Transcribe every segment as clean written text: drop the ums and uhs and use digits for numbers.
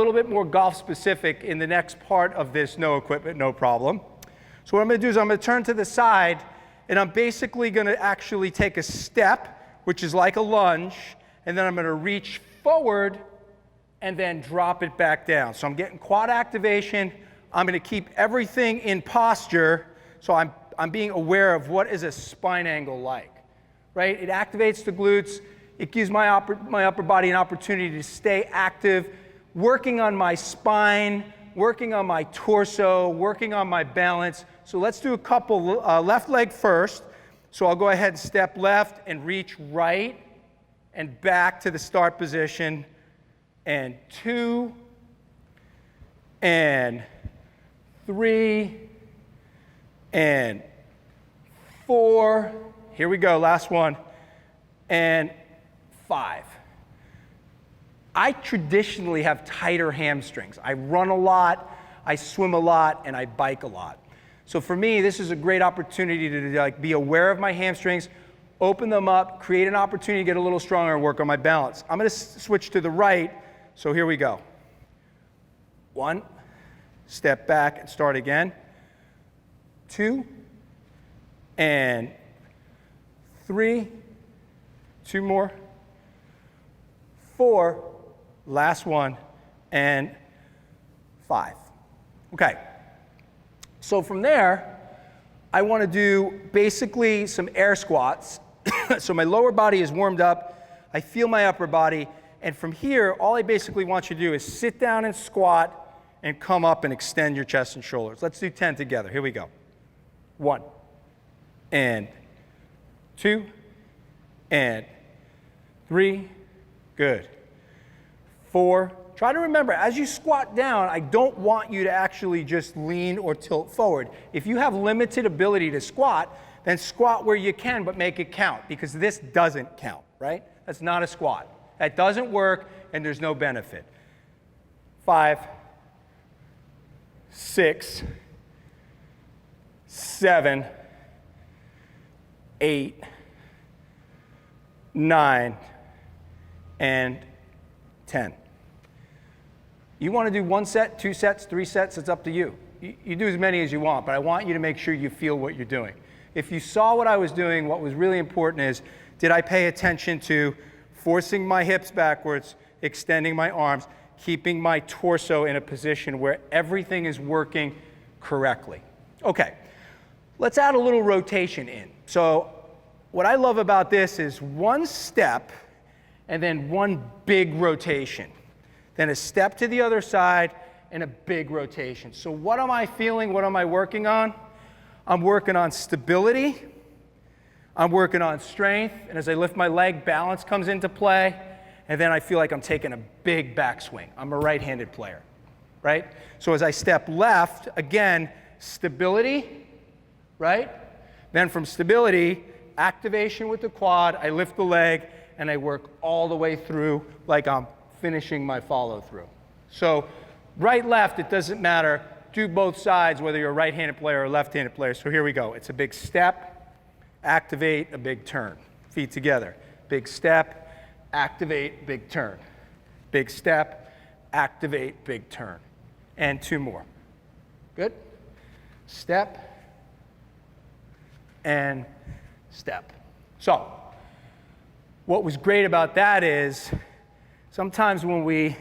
A little bit more golf specific in the next part of this no equipment, no problem. So what I'm going to do is I'm going to turn to the side, and I'm basically going to actually take a step, which is like a lunge, and then I'm going to reach forward and then drop it back down. So I'm getting quad activation. I'm going to keep everything in posture, so I'm being aware of what is a spine angle like, right? It activates the glutes. It gives my upper body an opportunity to stay active, working on my spine, working on my torso, working on my balance. So let's do a couple, left leg first. So I'll go ahead and step left and reach right and back to the start position. And 2, and 3, and 4. Here we go, last one. And 5. I traditionally have tighter hamstrings. I run a lot, I swim a lot, and I bike a lot. So for me, this is a great opportunity to be aware of my hamstrings, open them up, create an opportunity to get a little stronger and work on my balance. I'm going to switch to the right, so here we go. 1, step back and start again. 2, and 3, 2 more. 4, last one, and 5. Okay, so from there, I want to do basically some air squats. So my lower body is warmed up, I feel my upper body, and from here, all I basically want you to do is sit down and squat and come up and extend your chest and shoulders. Let's do 10 together. Here we go. 1, and 2, and 3, good. 4, try to remember, as you squat down, I don't want you to actually just lean or tilt forward. If you have limited ability to squat, then squat where you can, but make it count, because this doesn't count, right? That's not a squat. That doesn't work, and there's no benefit. 5, 6, 7, 8, 9, and 10. You want to do 1 set, 2 sets, 3 sets, it's up to you. You do as many as you want, but I want you to make sure you feel what you're doing. If you saw what I was doing, what was really important is, did I pay attention to forcing my hips backwards, extending my arms, keeping my torso in a position where everything is working correctly? Okay, let's add a little rotation in. So what I love about this is 1 step and then 1 big rotation. Then a step to the other side and a big rotation. So what am I feeling? What am I working on? I'm working on stability. I'm working on strength, and as I lift my leg, balance comes into play, and then I feel like I'm taking a big backswing. I'm a right-handed player, right? So as I step left, again, stability, right? Then from stability, activation with the quad, I lift the leg, and I work all the way through like I'm finishing my follow-through. So right, left, it doesn't matter. Do both sides, whether you're a right-handed player or a left-handed player. So here we go. It's a big step, activate, a big turn. Feet together. Big step, activate, big turn. Big step, activate, big turn. And 2 more. Good? Step, and step. So, what was great about that is, sometimes when we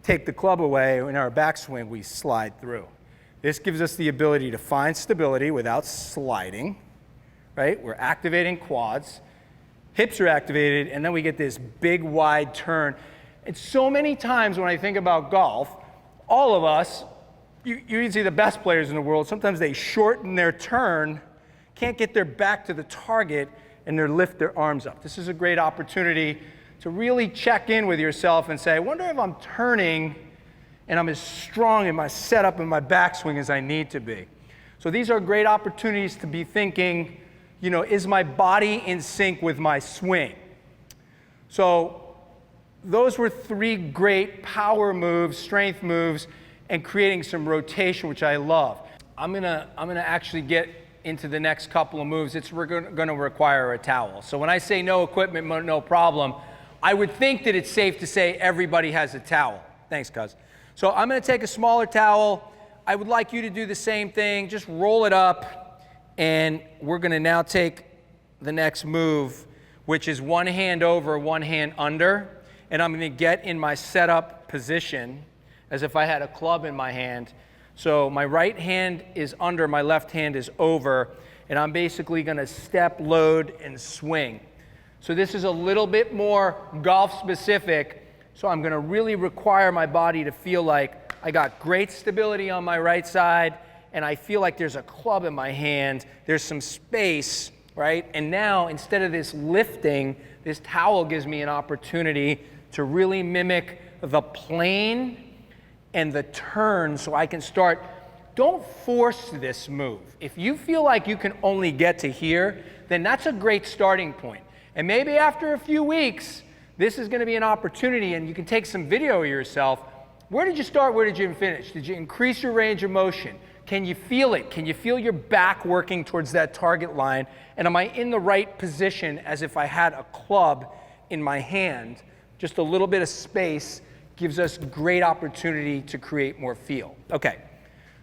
take the club away in our backswing, we slide through. This gives us the ability to find stability without sliding, right? We're activating quads, hips are activated, and then we get this big wide turn. And so many times when I think about golf, all of us, you can see the best players in the world, sometimes they shorten their turn, can't get their back to the target, and they lift their arms up. This is a great opportunity to really check in with yourself and say, I wonder if I'm turning and I'm as strong in my setup and my backswing as I need to be. So these are great opportunities to be thinking, you know, is my body in sync with my swing? So those were 3 great power moves, strength moves, and creating some rotation, which I love. I'm gonna actually get into the next couple of moves. It's gonna require a towel. So when I say no equipment, no problem, I would think that it's safe to say everybody has a towel. Thanks, cuz. So I'm going to take a smaller towel. I would like you to do the same thing. Just roll it up, and we're going to now take the next move, which is one hand over, one hand under, and I'm going to get in my setup position as if I had a club in my hand. So my right hand is under, my left hand is over, and I'm basically going to step, load, and swing. So this is a little bit more golf specific, so I'm going to really require my body to feel like I got great stability on my right side, and I feel like there's a club in my hand, there's some space, right? And now, instead of this lifting, this towel gives me an opportunity to really mimic the plane and the turn so I can start. Don't force this move. If you feel like you can only get to here, then that's a great starting point. And maybe after a few weeks, this is going to be an opportunity, and you can take some video of yourself. Where did you start? Where did you finish? Did you increase your range of motion? Can you feel it? Can you feel your back working towards that target line? And am I in the right position as if I had a club in my hand? Just a little bit of space gives us great opportunity to create more feel. Okay,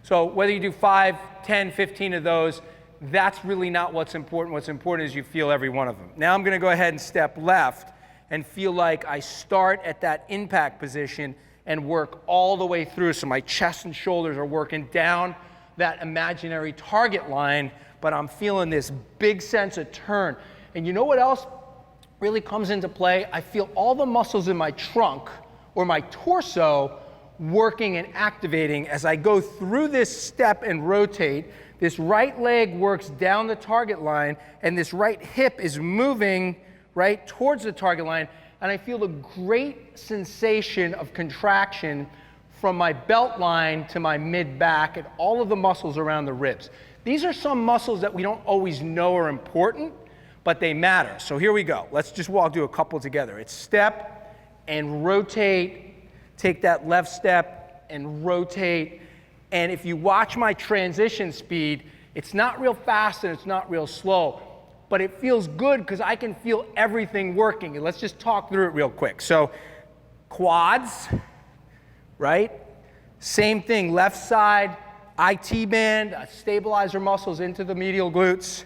so whether you do 5, 10, 15 of those, that's really not what's important. What's important is you feel every one of them. Now I'm going to go ahead and step left and feel like I start at that impact position and work all the way through. So my chest and shoulders are working down that imaginary target line, but I'm feeling this big sense of turn. And you know what else really comes into play? I feel all the muscles in my trunk or my torso working and activating as I go through this step and rotate. This right leg works down the target line, and this right hip is moving right towards the target line, and I feel the great sensation of contraction from my belt line to my mid-back and all of the muscles around the ribs. These are some muscles that we don't always know are important, but they matter. So here we go. Let's just do a couple together. It's step and rotate. Take that left step and rotate. And if you watch my transition speed, it's not real fast and it's not real slow, but it feels good because I can feel everything working. And let's just talk through it real quick. So quads, right? Same thing, left side, IT band, stabilizer muscles into the medial glutes.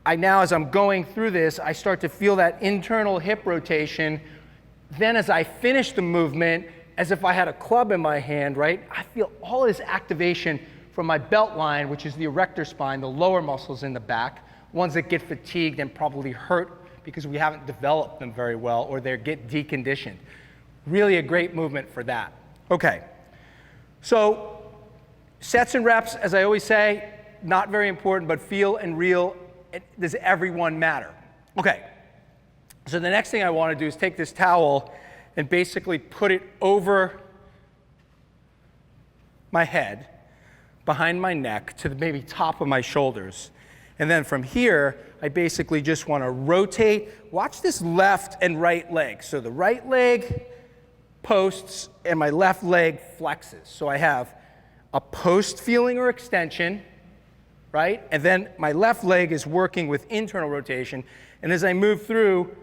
Now, as I'm going through this, I start to feel that internal hip rotation. Then as I finish the movement, as if I had a club in my hand, right? I feel all this activation from my belt line, which is the erector spine, the lower muscles in the back, ones that get fatigued and probably hurt because we haven't developed them very well, or they get deconditioned. Really a great movement for that. Okay, so sets and reps, as I always say, not very important, but feel and real. Does everyone matter? Okay, so the next thing I want to do is take this towel and basically put it over my head, behind my neck, to the maybe top of my shoulders. And then from here, I basically just want to rotate. Watch this left and right leg. So the right leg posts and my left leg flexes. So I have a post feeling or extension, right? And then my left leg is working with internal rotation. And as I move through,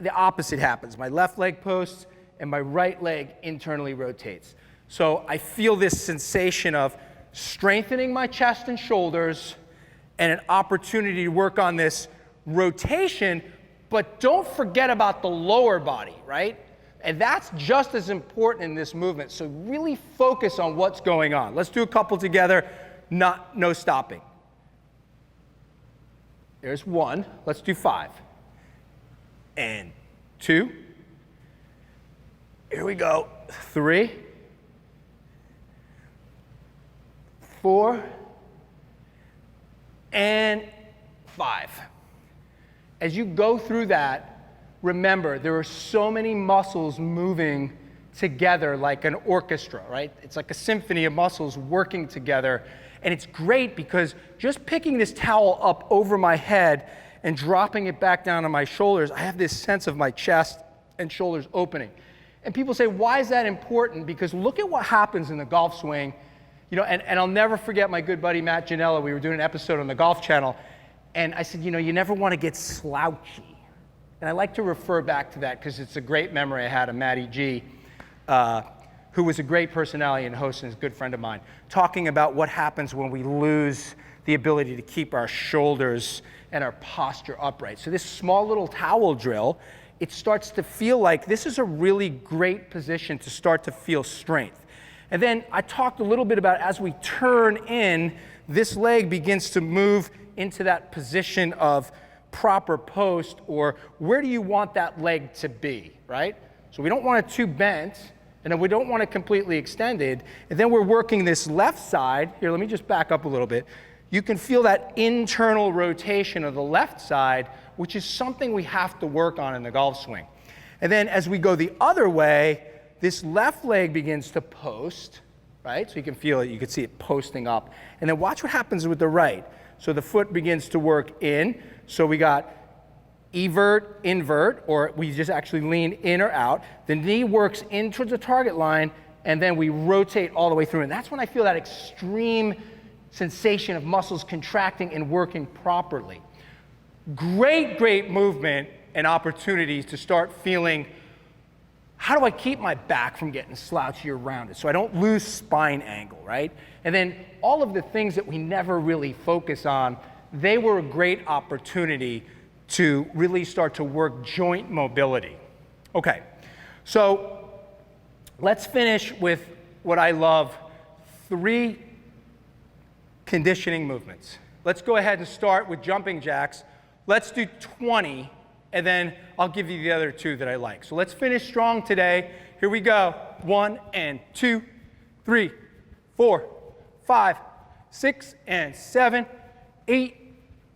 the opposite happens. My left leg posts and my right leg internally rotates. So I feel this sensation of strengthening my chest and shoulders and an opportunity to work on this rotation, but don't forget about the lower body, right? And that's just as important in this movement. So really focus on what's going on. Let's do a couple together, no stopping. There's 1. Let's do 5. And 2. Here we go. 3. 4. And 5. As you go through that, remember, there are so many muscles moving together like an orchestra, right? It's like a symphony of muscles working together. And it's great because just picking this towel up over my head and dropping it back down on my shoulders, I have this sense of my chest and shoulders opening. And people say, why is that important? Because look at what happens in the golf swing. You know, and I'll never forget my good buddy Matt Janella. We were doing an episode on the Golf Channel, and I said, you know, you never want to get slouchy. And I like to refer back to that because it's a great memory I had of Matty G. who was a great personality and host and is a good friend of mine, talking about what happens when we lose the ability to keep our shoulders and our posture upright. So this small little towel drill, it starts to feel like this is a really great position to start to feel strength. And then I talked a little bit about as we turn in, this leg begins to move into that position of proper post, or where do you want that leg to be, right? So we don't want it too bent, and then we don't want it completely extended. And then we're working this left side. Here, let me just back up a little bit. You can feel that internal rotation of the left side, which is something we have to work on in the golf swing. And then as we go the other way, this left leg begins to post, right? So you can feel it, you can see it posting up. And then watch what happens with the right. So the foot begins to work in. So we got evert, invert, or we just actually lean in or out. The knee works in towards the target line, and then we rotate all the way through. And that's when I feel that extreme sensation of muscles contracting and working properly. Great, great movement and opportunities to start feeling, how do I keep my back from getting slouchy or rounded so I don't lose spine angle, right? And then all of the things that we never really focus on, they were a great opportunity to really start to work joint mobility. Okay, so let's finish with what I love, 3 conditioning movements. Let's go ahead and start with jumping jacks. Let's do 20, and then I'll give you the other 2 that I like. So let's finish strong today. Here we go. 1 and 2, 3, 4, 5, 6 and 7, 8,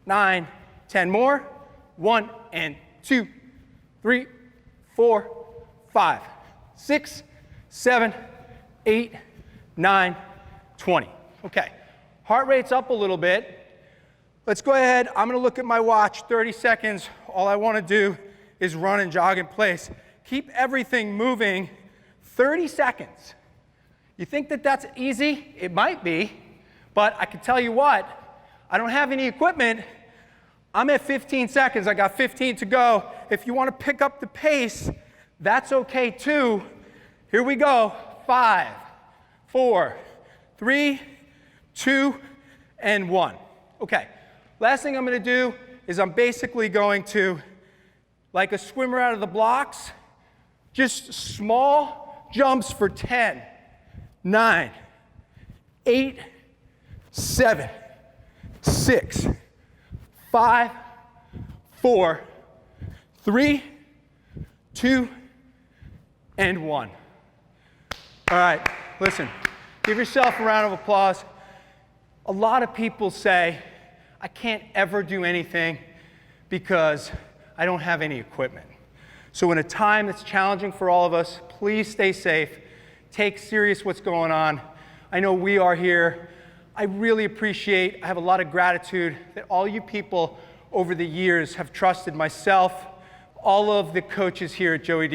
9, 10 more. 1 and 2, 3, 4, 5, 6, 7, 8, 9, 20. Okay, heart rate's up a little bit. Let's go ahead. I'm going to look at my watch, 30 seconds. All I want to do is run and jog in place. Keep everything moving 30 seconds. You think that that's easy? It might be, but I can tell you what, I don't have any equipment. I'm at 15 seconds. I got 15 to go. If you want to pick up the pace, that's okay too. Here we go. 5, 4, 3, 2, and 1. Okay. Last thing I'm going to do is I'm basically going to, like a swimmer out of the blocks, just small jumps for 10, 9, 8, 7, 6, 5, 4, 3, 2, and 1. All right, listen, give yourself a round of applause. A lot of people say, I can't ever do anything because I don't have any equipment. So in a time that's challenging for all of us, please stay safe. Take serious what's going on. I know we are here. I really appreciate, I have a lot of gratitude that all you people over the years have trusted myself, all of the coaches here at JDBlnceMob.